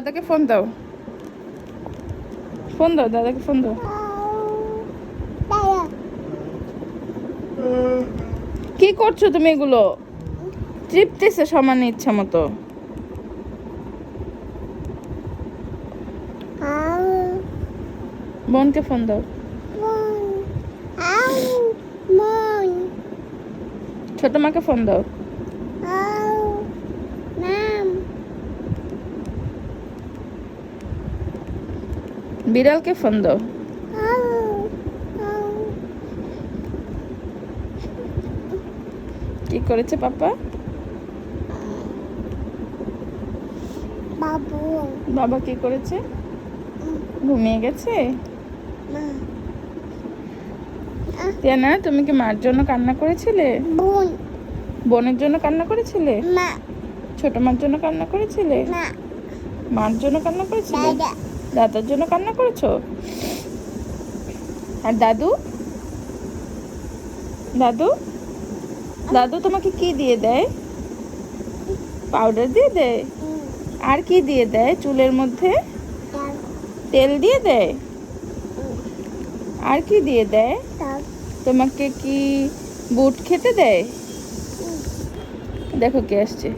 দাদাকে ফোন দাও, ফোন দাও, দাদাকে ফোন দাও। কি করছো তুমি এগুলো? চিপতেছে সমানে ইচ্ছা মতো। বোনকে ফোন দাও। ছোট মাকে ফোন দাও। বিড়ালকে ফোন দাও। কি করেছে পাপা? বাবা কি করেছে? ঘুমিয়ে গেছে। টিয়ানা, তুমি কি মার জন্য কান্না করেছিলে? বোনের জন্য কান্না করেছিলে? ছোট মার জন্য কান্না করেছিলে? মার জন্য কান্না করেছিলে? দাদার জন্য কান্না করেছো? আর দাদু? দাদু দাদু তোমাকে কি দিয়ে দেয়? পাউডার দিয়ে দেয়? আর কি দিয়ে দেয়? চুলের মধ্যে তেল দিয়ে দেয়? আর কি দিয়ে দেয়? তোমাকে কি বুট খেতে দেয়? দেখো কে আসছে।